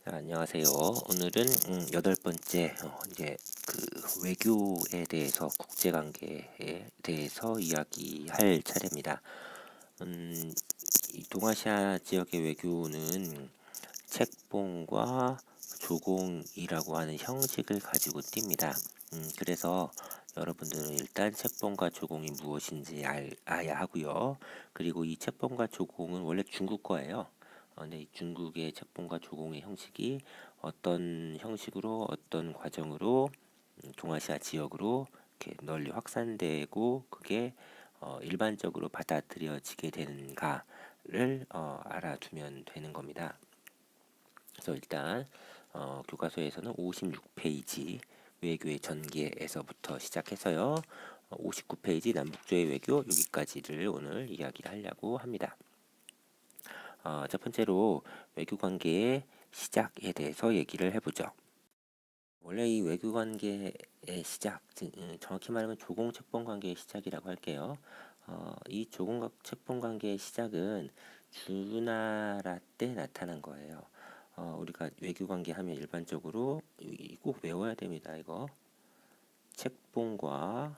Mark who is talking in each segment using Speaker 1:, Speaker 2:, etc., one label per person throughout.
Speaker 1: 안녕하세요. 오늘은 여덟 번째 이제 그 외교에 대해서 국제관계에 대해서 이야기할 차례입니다. 음, 이 동아시아 지역의 외교는 책봉과 조공이라고 하는 형식을 가지고 띱니다. 그래서 여러분들은 일단 책봉과 조공이 무엇인지 알아야 하고요. 그리고 이 책봉과 조공은 원래 중국 거예요. 근데 이 중국의 책봉과 조공의 형식이 어떤 형식으로 어떤 과정으로 동아시아 지역으로 이렇게 널리 확산되고 그게 일반적으로 받아들여지게 되는가를 알아두면 되는 겁니다. 그래서 일단 교과서에서는 56페이지 외교의 전개에서부터 시작해서요. 59페이지 남북조의 외교 여기까지를 오늘 이야기를 하려고 합니다. 첫 번째로 외교 관계의 시작에 대해서 얘기를 해보죠. 원래 이 외교 관계의 시작, 정확히 말하면 조공 책봉 관계의 시작이라고 할게요. 이 조공 책봉 관계의 시작은 주나라 때 나타난 거예요. 우리가 외교 관계 하면 일반적으로 꼭 외워야 됩니다. 이거 책봉과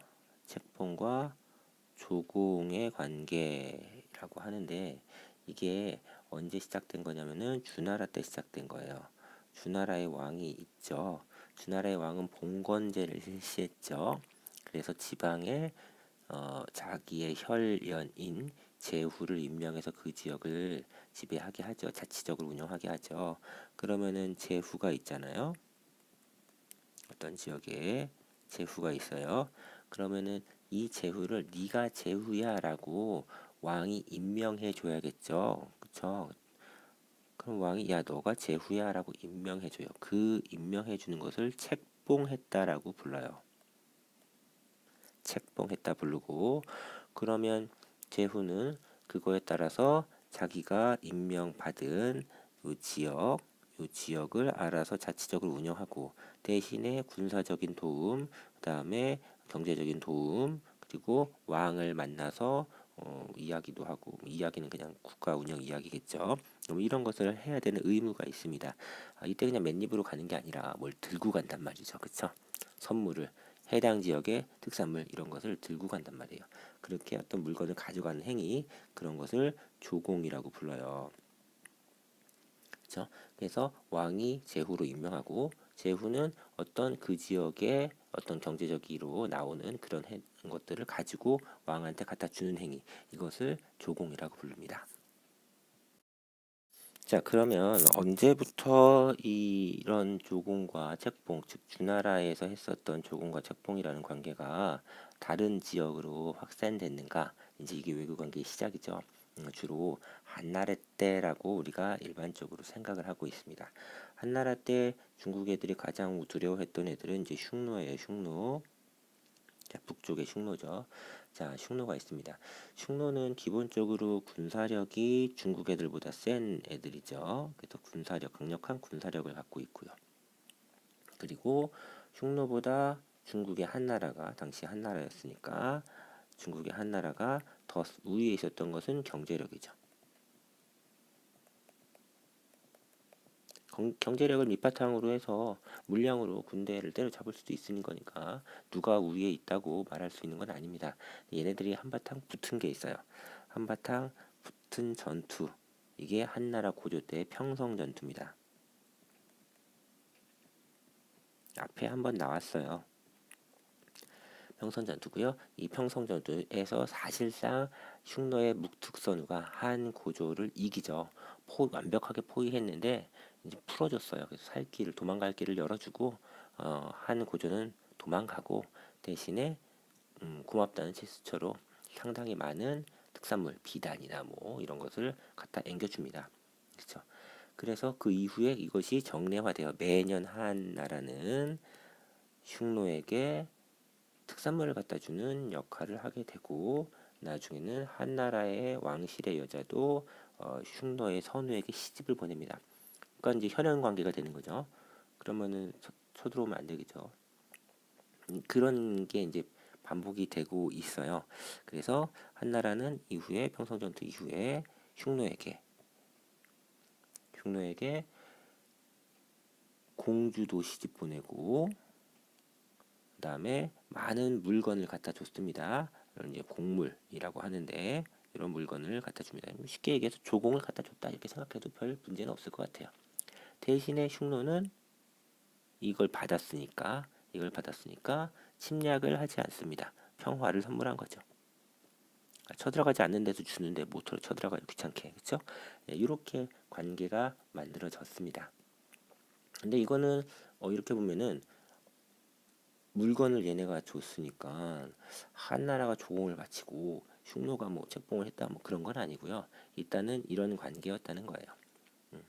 Speaker 1: 조공의 관계라고 하는데 이게 언제 시작된 거냐면은 주나라 때 시작된 거예요. 주나라의 왕이 있죠. 주나라의 왕은 봉건제를 실시했죠. 그래서 지방에 자기의 혈연인 제후를 임명해서 그 지역을 지배하게 하죠. 자치적으로 운영하게 하죠. 그러면은 제후가 있잖아요. 어떤 지역에 제후가 있어요. 그러면은 이 제후를 네가 제후야라고 왕이 임명해 줘야겠죠. 그쵸? 그럼 왕이 야 너가 제후야라고 임명해 줘요. 그 임명해 주는 것을 책봉했다라고 불러요. 책봉했다 부르고 그러면 제후는 그거에 따라서 자기가 임명받은 요 지역을 알아서 자치적으로 운영하고 대신에 군사적인 도움, 그다음에 경제적인 도움, 그리고 왕을 만나서 이야기도 하고 이야기는 그냥 국가 운영 이야기겠죠. 이런 것을 해야 되는 의무가 있습니다. 이때 그냥 맨입으로 가는 게 아니라 뭘 들고 간단 말이죠. 그쵸? 선물을 해당 지역의 특산물 이런 것을 들고 간단 말이에요. 그렇게 어떤 물건을 가져가는 행위 그런 것을 조공이라고 불러요. 그렇죠? 그래서 왕이 제후로 임명하고 제후는 어떤 그 지역의 어떤 경제적으로 나오는 그런 것들을 가지고 왕한테 갖다 주는 행위 이것을 조공이라고 부릅니다. 자, 그러면 언제부터 이런 조공과 책봉, 즉 주나라에서 했었던 조공과 책봉이라는 관계가 다른 지역으로 확산됐는가? 이제 이게 외교 관계의 시작이죠. 주로 한나라 때라고 우리가 일반적으로 생각을 하고 있습니다. 한나라 때 중국 애들이 가장 두려워했던 애들은 이제 흉노예요, 흉노. 자, 북쪽에 흉노죠. 자, 흉노가 있습니다. 흉노는 기본적으로 군사력이 중국 애들보다 센 애들이죠. 그래서 강력한 군사력을 갖고 있고요. 그리고 흉노보다 중국의 한나라가 당시 한나라였으니까 중국의 한나라가 더 우위에 있었던 것은 경제력이죠. 경제력을 밑바탕으로 해서 물량으로 군대를 때려잡을 수도 있는 거니까 누가 우위에 있다고 말할 수 있는 건 아닙니다. 얘네들이 한바탕 붙은 게 있어요. 한바탕 붙은 전투. 이게 한나라 고조 때의 평성 전투입니다. 앞에 한번 나왔어요. 평성 전투고요. 이 평성 전투에서 사실상 흉노의 묵특선우가 한 고조를 이기죠. 완벽하게 포위했는데 이제 풀어줬어요. 그래서 도망갈 길을 열어주고 한 고조는 도망가고 대신에 고맙다는 제스처로 상당히 많은 특산물, 비단이나 뭐 이런 것을 갖다 앵겨줍니다. 그렇죠? 그래서 그 이후에 이것이 정례화되어 매년 한나라는 흉노에게 특산물을 갖다 주는 역할을 하게 되고 나중에는 한나라의 왕실의 여자도 흉노의 선우에게 시집을 보냅니다. 그러니까 이제 혈연 관계가 되는 거죠. 그러면은 쳐들어오면 안 되겠죠. 그런 게 이제 반복이 되고 있어요. 그래서 한나라는 이후에 평성전투 이후에 흉노에게 공주도 시집 보내고 그다음에 많은 물건을 갖다 줬습니다. 이런 이제 곡물이라고 하는데 이런 물건을 갖다 줍니다. 쉽게 얘기해서 조공을 갖다 줬다 이렇게 생각해도 별 문제는 없을 것 같아요. 대신에 흉노는 이걸 받았으니까 침략을 하지 않습니다. 평화를 선물한 거죠. 쳐들어가지 않는 데도 주는데 모토로 쳐들어가요. 귀찮게. 그렇죠? 네, 이렇게 관계가 만들어졌습니다. 근데 이거는 이렇게 보면은 물건을 얘네가 줬으니까 한나라가 조공을 바치고 흉노가 뭐 책봉을 했다 뭐 그런 건 아니고요. 일단은 이런 관계였다는 거예요.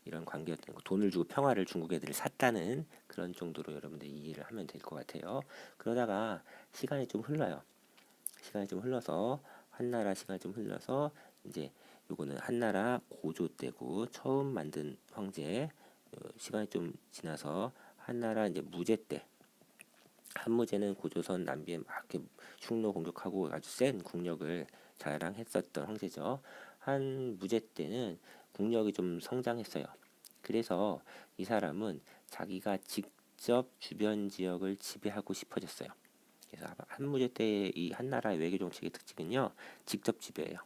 Speaker 1: 이런 관계였다는 거. 돈을 주고 평화를 중국 애들을 샀다는 그런 정도로 여러분들이 이해를 하면 될 것 같아요. 그러다가 시간이 좀 흘러요. 시간이 좀 흘러서 한나라 시간이 좀 흘러서 이제 요거는 한나라 고조 때고 처음 만든 황제. 시간이 좀 지나서 한나라 이제 무제 때 한무제는 고조선 남비에 막 이렇게 흉노 공격하고 아주 센 국력을 자랑했었던 황제죠. 한무제 때는 국력이 좀 성장했어요. 그래서 이 사람은 자기가 직접 주변 지역을 지배하고 싶어졌어요. 그래서 한무제 때 이 한나라의 외교 정책의 특징은요, 직접 지배예요.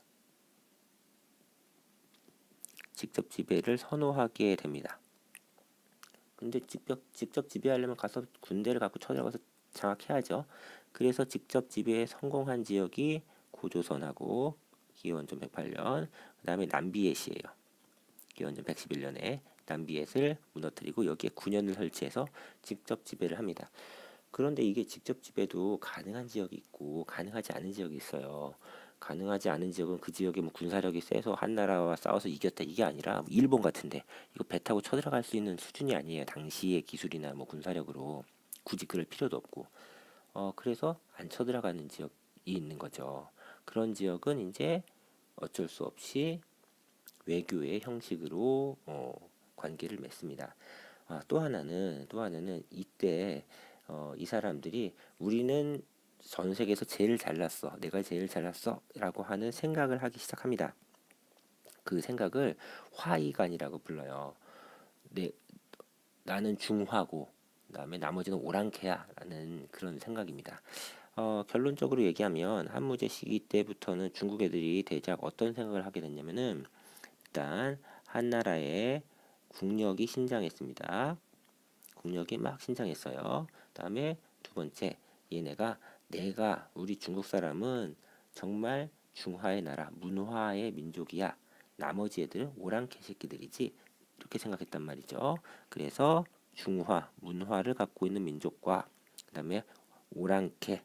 Speaker 1: 직접 지배를 선호하게 됩니다. 근데 직접 지배하려면 가서 군대를 갖고 쳐들어가서 장악해야죠. 그래서 직접 지배에 성공한 지역이 고조선하고 기원전 108년, 그 다음에 남비엣이에요. 기원전 111년에 남비엣을 무너뜨리고 여기에 9년을 설치해서 직접 지배를 합니다. 그런데 이게 직접 지배도 가능한 지역이 있고 가능하지 않은 지역이 있어요. 가능하지 않은 지역은 그 지역에 뭐 군사력이 세서 한나라와 싸워서 이겼다 이게 아니라 일본 같은데 이거 배 타고 쳐들어갈 수 있는 수준이 아니에요. 당시의 기술이나 뭐 군사력으로 굳이 그럴 필요도 없고 그래서 안 쳐들어가는 지역이 있는 거죠. 그런 지역은 이제 어쩔 수 없이 외교의 형식으로 관계를 맺습니다. 또 하나는 이때 이 사람들이 우리는 전 세계에서 제일 잘났어, 내가 제일 잘났어라고 하는 생각을 하기 시작합니다. 그 생각을 화이관이라고 불러요. 내 나는 중화고 그다음에 나머지는 오랑캐야라는 그런 생각입니다. 결론적으로 얘기하면 한무제 시기 때부터는 중국 애들이 대략 어떤 생각을 하게 됐냐면은 일단 한나라의 국력이 신장했습니다. 국력이 막 신장했어요. 그다음에 두 번째, 얘네가 내가 우리 중국 사람은 정말 중화의 나라, 문화의 민족이야. 나머지 애들은 오랑캐 새끼들이지. 이렇게 생각했단 말이죠. 그래서 중화, 문화를 갖고 있는 민족과 그다음에 오랑캐,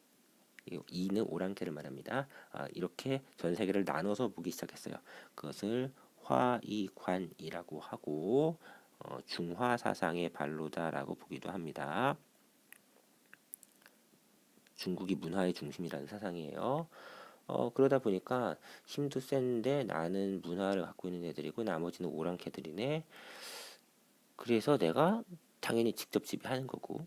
Speaker 1: 이는 오랑캐를 말합니다. 이렇게 전 세계를 나눠서 보기 시작했어요. 그것을 화이관이라고 하고 중화 사상의 발로다라고 보기도 합니다. 중국이 문화의 중심이라는 사상이에요. 그러다 보니까 힘도 센데 나는 문화를 갖고 있는 애들이고 나머지는 오랑캐들이네. 그래서 내가 당연히 직접 지배하는 거고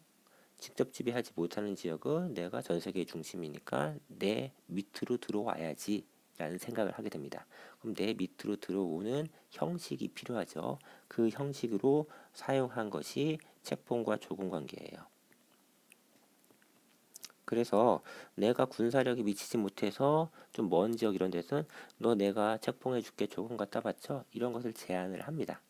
Speaker 1: 직접 지배하지 못하는 지역은 내가 전 세계의 중심이니까 내 밑으로 들어와야지 라는 생각을 하게 됩니다. 그럼 내 밑으로 들어오는 형식이 필요하죠. 그 형식으로 사용한 것이 책봉과 조공 관계예요. 그래서 내가 군사력이 미치지 못해서 좀 먼 지역 이런 데서는 너 내가 책봉해 줄게 조공 갖다 바쳐 이런 것을 제안을 합니다.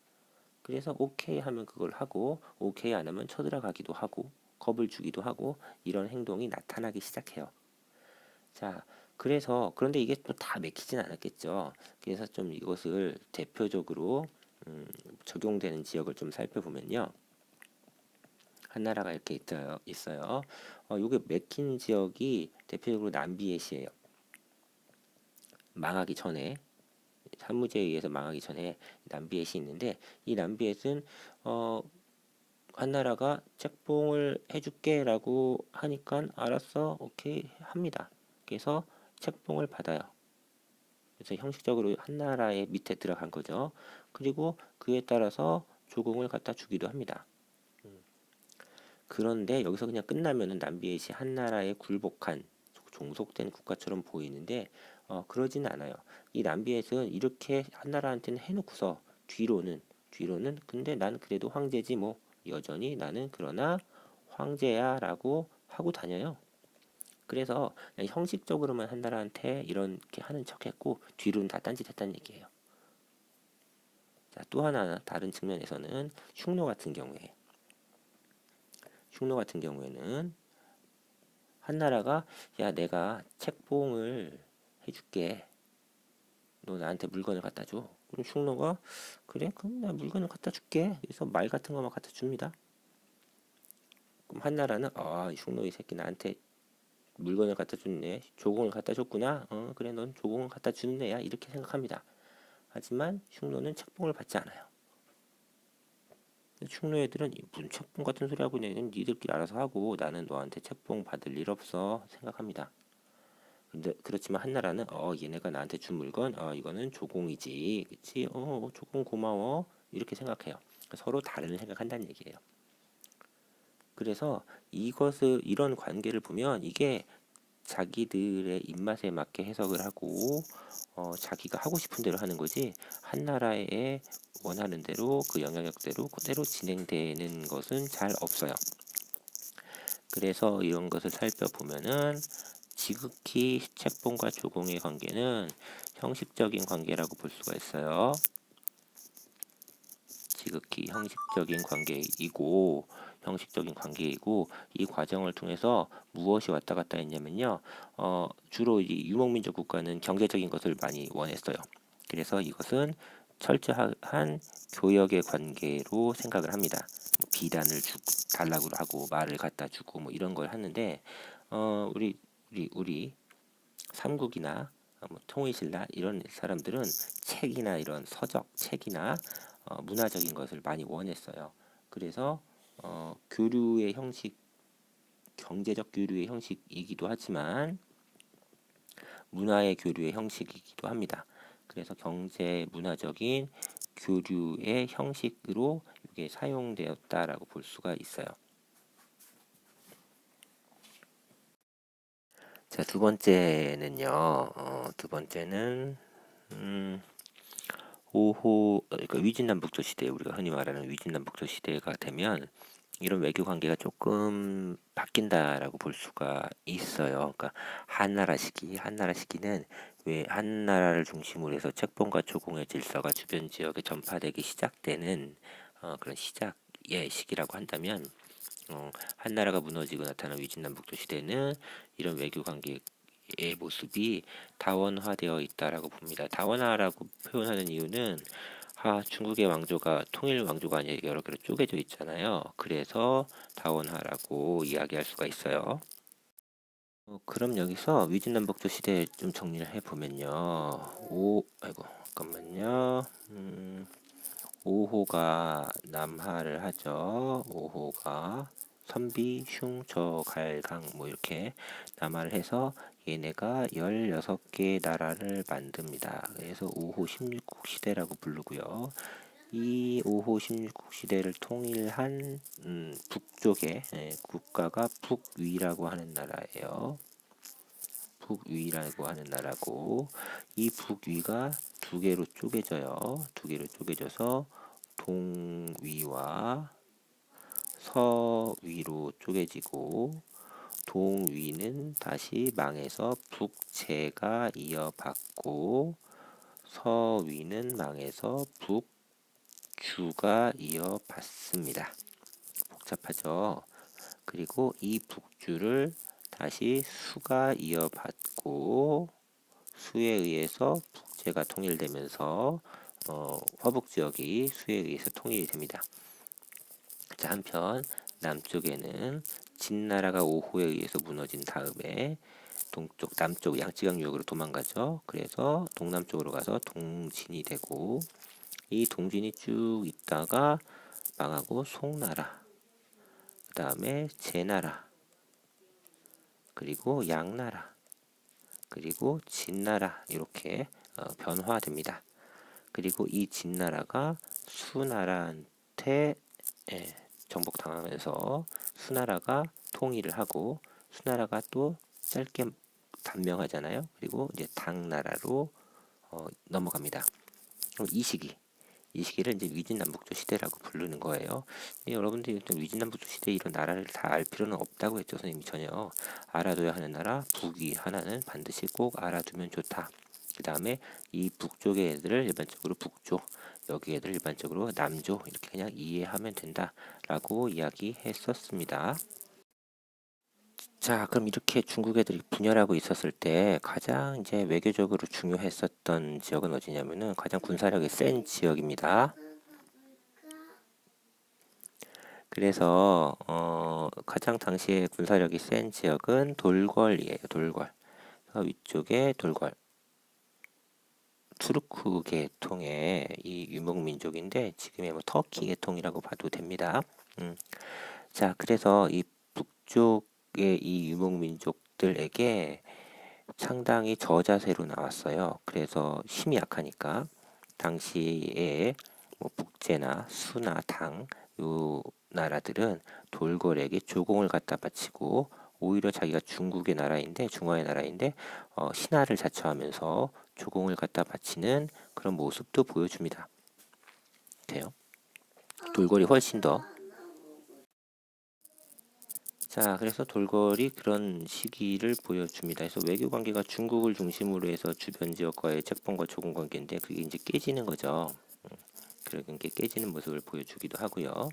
Speaker 1: 그래서 오케이 하면 그걸 하고 오케이 안 하면 쳐들어가기도 하고 겁을 주기도 하고 이런 행동이 나타나기 시작해요. 자, 그런데 이게 또 다 맥히진 않았겠죠. 그래서 좀 이것을 대표적으로 적용되는 지역을 좀 살펴보면요. 한나라가 이렇게 있어요. 요게 맥힌 지역이 대표적으로 남비엣이에요. 망하기 전에 산무제에 의해서 망하기 전에 남비엣이 있는데 이 남비엣은 한나라가 책봉을 해줄게라고 하니까 알았어, 오케이 합니다. 그래서 책봉을 받아요. 그래서 형식적으로 한나라의 밑에 들어간 거죠. 그리고 그에 따라서 조공을 갖다 주기도 합니다. 그런데 여기서 그냥 끝나면은 남비엣이 한나라에 굴복한 종속된 국가처럼 보이는데 그러지는 않아요. 이 남비엣은 이렇게 한나라한테는 해놓고서 뒤로는 근데 난 그래도 황제지 뭐 여전히 나는 그러나 황제야라고 하고 다녀요. 그래서 그냥 형식적으로만 한나라한테 이렇게 하는 척했고 뒤로는 다 딴짓했다는 얘기예요. 자, 또 하나 다른 측면에서는 흉노 같은 경우에는 한나라가 야 내가 책봉을 해줄게. 너 나한테 물건을 갖다 줘. 그럼 흉노가 그래? 그럼 나 물건을 갖다 줄게. 그래서 말 같은 거만 갖다 줍니다. 그럼 한나라는 흉노 이 새끼 나한테 물건을 갖다 줬네. 조공을 갖다 줬구나. 그래 넌 조공을 갖다 주는 애야. 이렇게 생각합니다. 하지만 흉노는 책봉을 받지 않아요. 충노 애들은 무슨 책봉 같은 소리 하고 있는 니들끼리 알아서 하고 나는 너한테 책봉 받을 일 없어 생각합니다. 근데 그렇지만 한나라는 얘네가 나한테 준 물건 이거는 조공이지 그치 조공 고마워 이렇게 생각해요. 서로 다른 생각한다는 얘기예요. 그래서 이런 관계를 보면 이게 자기들의 입맛에 맞게 해석을 하고 자기가 하고 싶은 대로 하는 거지 한나라의 원하는 대로 그 영향력대로 그대로 진행되는 것은 잘 없어요. 그래서 이런 것을 살펴보면은 지극히 책봉과 조공의 관계는 형식적인 관계라고 볼 수가 있어요. 지극히 형식적인 관계이고 이 과정을 통해서 무엇이 왔다 갔다 했냐면요. 주로 이 유목민족 국가는 경제적인 것을 많이 원했어요. 그래서 이것은 철저한 교역의 관계로 생각을 합니다. 비단을 달라고 하고 말을 갖다 주고 뭐 이런 걸 하는데 우리 삼국이나 통일신라 이런 사람들은 책이나 이런 책이나 문화적인 것을 많이 원했어요. 그래서 교류의 형식, 경제적 교류의 형식이기도 하지만 문화의 교류의 형식이기도 합니다. 그래서 경제 문화적인 교류의 형식으로 이게 사용되었다라고 볼 수가 있어요. 자, 두 번째는요. 두 번째는 그러니까 위진남북조 시대 우리가 흔히 말하는 위진남북조 시대가 되면 이런 외교 관계가 조금 바뀐다라고 볼 수가 있어요. 그러니까 한나라 시기는 왜 한나라를 중심으로 해서 책봉과 조공의 질서가 주변 지역에 전파되기 시작되는 그런 시작의 시기라고 한다면 한나라가 무너지고 나타난 위진남북조 시대는 이런 외교 관계의 모습이 다원화되어 있다라고 봅니다. 다원화라고 표현하는 이유는 중국의 왕조가 통일 왕조가 아니라 여러 개로 쪼개져 있잖아요. 그래서 다원화라고 이야기할 수가 있어요. 그럼 여기서 위진남북조 시대 좀 정리를 해보면요. 아이고 잠깐만요. 5호가 남하를 하죠. 5호가 선비, 흉, 저, 갈, 강 뭐 이렇게 남하를 해서 얘네가 16개의 나라를 만듭니다. 그래서 5호 16국 시대라고 부르고요. 이 5호 16국 시대를 통일한 북쪽의 국가가 북위라고 하는 나라예요. 북위라고 하는 나라고 이 북위가 두 개로 쪼개져요. 두 개로 쪼개져서 동위와 서위로 쪼개지고 동위는 다시 망해서 북제가 이어받고 서위는 망해서 북주가 이어받습니다. 복잡하죠? 그리고 이 북주를 다시 수가 이어받고 수에 의해서 북제가 통일되면서 화북 지역이 수에 의해서 통일이 됩니다. 자, 한편 남쪽에는 진나라가 5호에 의해서 무너진 다음에 남쪽 양쯔강 유역으로 도망가죠. 그래서 동남쪽으로 가서 동진이 되고 이 동진이 쭉 있다가 망하고 송나라, 그 다음에 제나라, 그리고 양나라, 그리고 진나라 이렇게 변화됩니다. 그리고 이 진나라가 수나라한테 정복당하면서 수나라가 통일을 하고 수나라가 또 짧게 단명하잖아요. 그리고 이제 당나라로 넘어갑니다. 그럼 이 시기 이 시기를 이제 위진남북조 시대라고 부르는 거예요. 근데 여러분들이 일단 위진남북조 시대 이런 나라를 다 알 필요는 없다고 했죠. 선생님이 전혀. 알아둬야 하는 나라 북위 하나는 반드시 꼭 알아두면 좋다. 그 다음에 이 북쪽의 애들을 일반적으로 북조, 여기 애들 일반적으로 남조 이렇게 그냥 이해하면 된다라고 이야기했었습니다. 자, 그럼 이렇게 중국 애들이 분열하고 있었을 때 가장 이제 외교적으로 중요했었던 지역은 어디냐면은 가장 군사력이 센 지역입니다. 그래서 가장 당시에 군사력이 센 지역은 돌궐이에요. 돌궐. 위쪽에 돌궐. 투르크 계통의 이 유목민족인데 지금의 뭐 터키 계통이라고 봐도 됩니다. 자, 그래서 이 북쪽의 이 유목민족들에게 상당히 저자세로 나왔어요. 그래서 힘이 약하니까 당시에 뭐 북제나 수나 당 요 나라들은 돌궐에게 조공을 갖다 바치고 오히려 자기가 중국의 나라인데 중화의 나라인데 신하를 자처하면서 조공을 갖다 바치는 그런 모습도 보여줍니다. 돼요. 돌궐이 훨씬 더 자, 그래서 돌궐이 그런 시기를 보여줍니다. 그래서 외교 관계가 중국을 중심으로 해서 주변 지역과의 책봉과 조공 관계인데 그게 이제 깨지는 거죠. 그런 게 깨지는 모습을 보여주기도 하고요.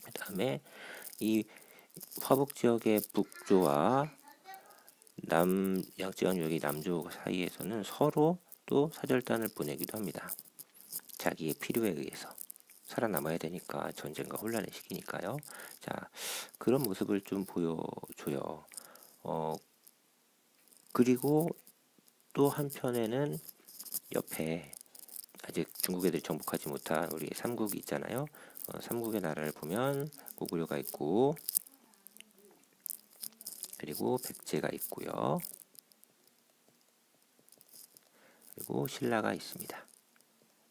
Speaker 1: 그 다음에 이 화북 지역의 북조와 양쯔강 여기 남조 사이에서는 서로 또 사절단을 보내기도 합니다. 자기의 필요에 의해서 살아남아야 되니까 전쟁과 혼란의 시기니까요. 자, 그런 모습을 좀 보여줘요. 그리고 또 한편에는 옆에 아직 중국 애들이 정복하지 못한 우리 삼국이 있잖아요. 삼국의 나라를 보면 고구려가 있고 그리고 백제가 있고요. 그리고 신라가 있습니다.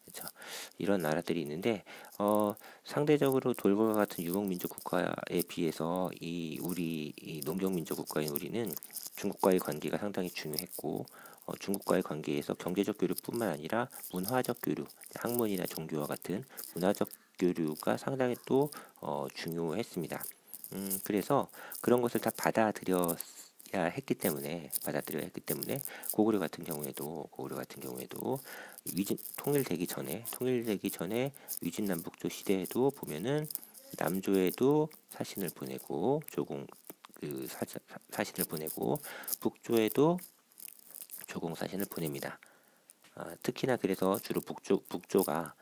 Speaker 1: 그렇죠? 이런 나라들이 있는데 상대적으로 돌궐과 같은 유목민족 국가에 비해서 이 농경민족 국가인 우리는 중국과의 관계가 상당히 중요했고 중국과의 관계에서 경제적 교류뿐만 아니라 문화적 교류, 학문이나 종교와 같은 문화적 교류가 상당히 또 중요했습니다. 그래서 그런 것을 다 받아들여야 했기 때문에 고구려 같은 경우에도 통일되기 전에 위진남북조 시대에도 보면은 남조에도 사신을 보내고 사신을 보내고 북조에도 조공 사신을 보냅니다. 특히나 그래서 주로 북조가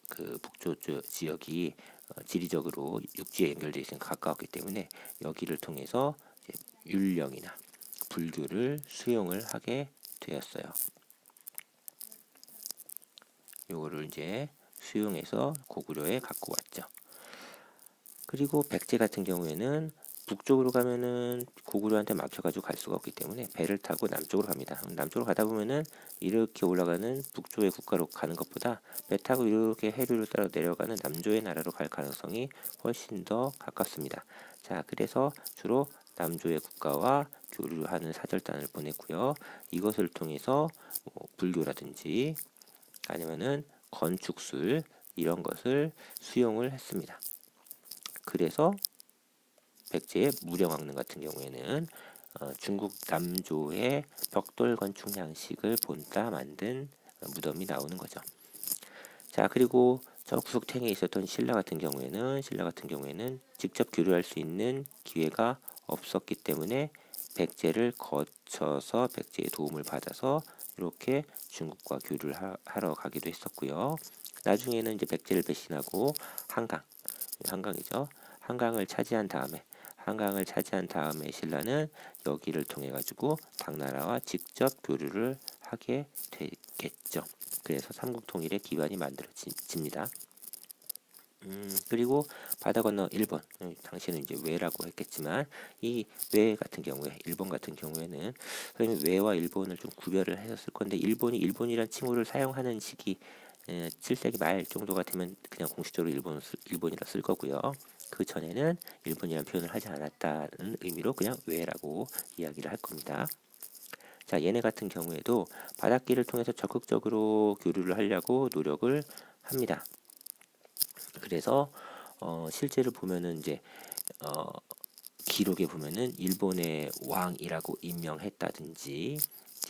Speaker 1: 그 북조 지역이 지리적으로 육지에 연결되어 있으니까 가까웠기 때문에 여기를 통해서 율령이나 불교를 수용을 하게 되었어요. 요거를 이제 수용해서 고구려에 갖고 왔죠. 그리고 백제 같은 경우에는 북쪽으로 가면은 고구려한테 막혀가지고 갈 수가 없기 때문에 배를 타고 남쪽으로 갑니다. 남쪽으로 가다 보면은 이렇게 올라가는 북조의 국가로 가는 것보다 배 타고 이렇게 해류를 따라 내려가는 남조의 나라로 갈 가능성이 훨씬 더 가깝습니다. 자, 그래서 주로 남조의 국가와 교류하는 사절단을 보냈고요. 이것을 통해서 뭐 불교라든지 아니면은 건축술 이런 것을 수용을 했습니다. 그래서 백제의 무령왕릉 같은 경우에는 중국 남조의 벽돌 건축 양식을 본따 만든 무덤이 나오는 거죠. 자, 그리고 저 구석탱이에 있었던 신라 같은 경우에는 직접 교류할 수 있는 기회가 없었기 때문에 백제를 거쳐서 백제의 도움을 받아서 이렇게 중국과 교류를 하러 가기도 했었고요. 나중에는 이제 백제를 배신하고 한강이죠. 한강을 차지한 다음에 신라는 여기를 통해 가지고 당나라와 직접 교류를 하게 되겠죠. 그래서 삼국 통일의 기반이 만들어집니다. 그리고 바다 건너 일본, 당시에는 이제 외라고 했겠지만 이 외 같은 경우에 일본 같은 경우에는 선생님 외와 일본을 좀 구별을 했었을 건데 일본이란 칭호를 사용하는 시기 7세기 말 정도가 되면 그냥 공식적으로 일본이라 쓸 거고요. 그 전에는 일본이라는 표현을 하지 않았다는 의미로 그냥 외라고 이야기를 할 겁니다. 자, 얘네 같은 경우에도 바닷길을 통해서 적극적으로 교류를 하려고 노력을 합니다. 그래서 실제로 보면은 이제 어, 기록에 보면은 일본의 왕이라고 임명했다든지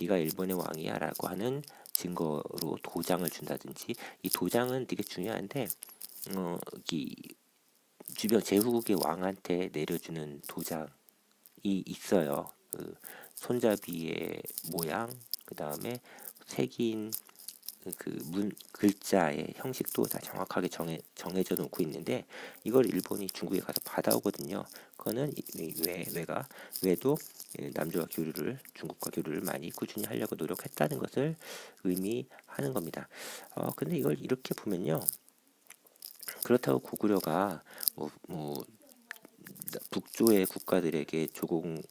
Speaker 1: 네가 일본의 왕이야라고 하는 증거로 도장을 준다든지, 이 도장은 되게 중요한데 이 주변 제후국의 왕한테 내려주는 도장이 있어요. 그 손잡이의 모양, 그 다음에 새긴 그 글자의 형식도 다 정확하게 정해져 놓고 있는데, 이걸 일본이 중국에 가서 받아오거든요. 그거는 외도 남조와 교류를, 중국과 교류를 많이 꾸준히 하려고 노력했다는 것을 의미하는 겁니다. 근데 이걸 이렇게 보면요, 그렇다고 고구려가 뭐 북조의 국가들에게 조공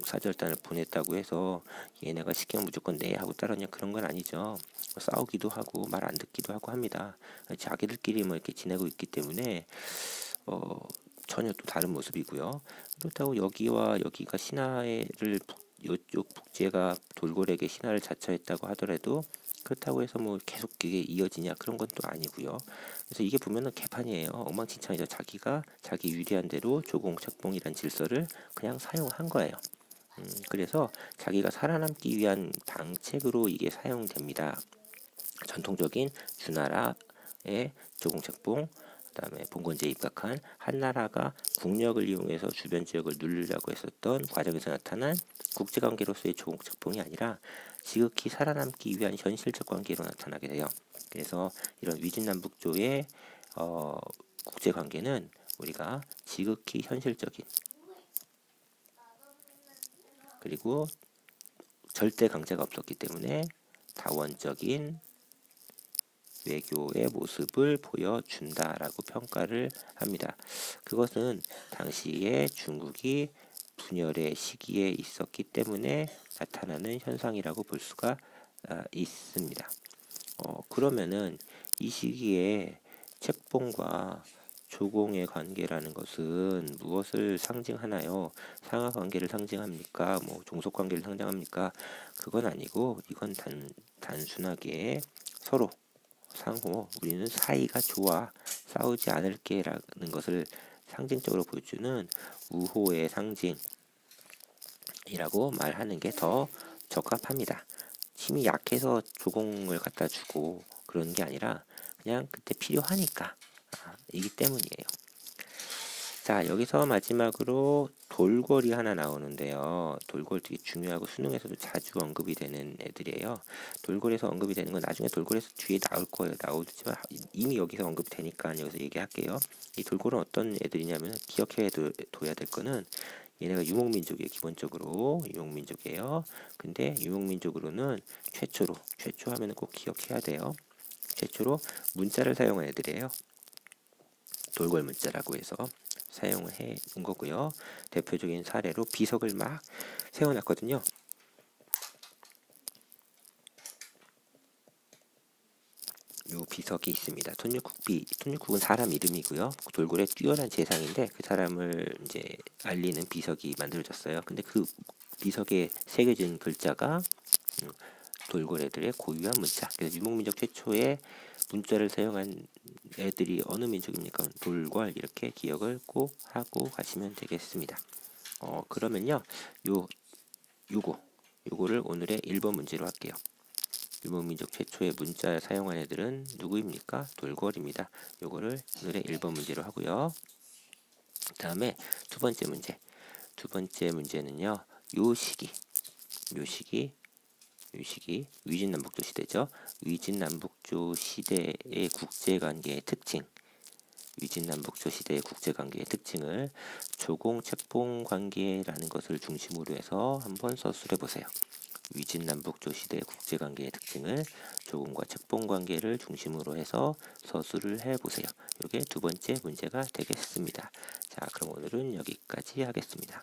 Speaker 1: 사절단을 보냈다고 해서 얘네가 시키면 무조건 네 하고 따르냐, 그런 건 아니죠. 싸우기도 하고 말 안 듣기도 하고 합니다. 자기들끼리 뭐 이렇게 지내고 있기 때문에 전혀 또 다른 모습이고요. 그렇다고 여기와 여기가 신하를 이쪽 북제가 돌고래에게 신하를 자처했다고 하더라도 그렇다고 해서 뭐 계속 그게 이어지냐, 그런 건 또 아니고요. 그래서 이게 보면은 개판이에요. 엉망진창이죠. 자기가 자기 유리한 대로 조공책봉이란 질서를 그냥 사용한 거예요. 그래서 자기가 살아남기 위한 방책으로 이게 사용됩니다. 전통적인 주나라의 조공책봉, 그다음에 봉건제에 입각한 한나라가 국력을 이용해서 주변 지역을 누르려고 했었던 과정에서 나타난 국제관계로서의 조공책봉이 아니라 지극히 살아남기 위한 현실적 관계로 나타나게 돼요. 그래서 이런 위진남북조의 국제관계는 우리가 지극히 현실적인, 그리고 절대 강제가 없었기 때문에 다원적인 외교의 모습을 보여준다라고 평가를 합니다. 그것은 당시에 중국이 분열의 시기에 있었기 때문에 나타나는 현상이라고 볼 수가 있습니다. 그러면은 이 시기에 책봉과 조공의 관계라는 것은 무엇을 상징하나요? 상하 관계를 상징합니까? 뭐 종속 관계를 상징합니까? 그건 아니고, 이건 단순하게 서로 상호 우리는 사이가 좋아, 싸우지 않을게라는 것을 상징적으로 보여주는 우호의 상징이라고 말하는 게 더 적합합니다. 힘이 약해서 조공을 갖다 주고 그런 게 아니라 그냥 그때 필요하니까 이기 때문이에요. 자, 여기서 마지막으로 돌궐이 하나 나오는데요. 돌궐 되게 중요하고 수능에서도 자주 언급이 되는 애들이에요. 돌궐에서 언급이 되는 건 나중에 돌궐에서 뒤에 나올 거예요. 나오지만 이미 여기서 언급이 되니까 여기서 얘기할게요. 이 돌궐은 어떤 애들이냐면, 기억해 둬야 될 거는 얘네가 유목민족이에요. 기본적으로 유목민족이에요. 근데 유목민족으로는 최초 하면 꼭 기억해야 돼요. 최초로 문자를 사용한 애들이에요. 돌궐 문자라고 해서 사용을 해 온 거고요. 대표적인 사례로 비석을 막 세워놨거든요. 요 비석이 있습니다. 톤육국은 사람 이름이고요. 돌궐의 뛰어난 재상인데 그 사람을 이제 알리는 비석이 만들어졌어요. 근데 그 비석에 새겨진 글자가 돌궐 애들의 고유한 문자. 그래서 유목민족 최초의 문자를 사용한 애들이 어느 민족입니까? 돌궐, 이렇게 기억을 꼭 하고 가시면 되겠습니다. 그러면요, 요거를 오늘의 1번 문제로 할게요. 유목민족 최초의 문자 사용한 애들은 누구입니까? 돌궐입니다. 요거를 오늘의 1번 문제로 하고요. 다음에 두 번째 문제는요, 요 시기 위진남북조 시대죠. 위진남북조 시대의 국제관계의 특징, 위진남북조 시대의 국제관계의 특징을 조공책봉 관계라는 것을 중심으로 해서 한번 서술해 보세요. 위진남북조 시대의 국제관계의 특징을 조공과 책봉 관계를 중심으로 해서 서술을 해보세요. 이게 두 번째 문제가 되겠습니다. 자, 그럼 오늘은 여기까지 하겠습니다.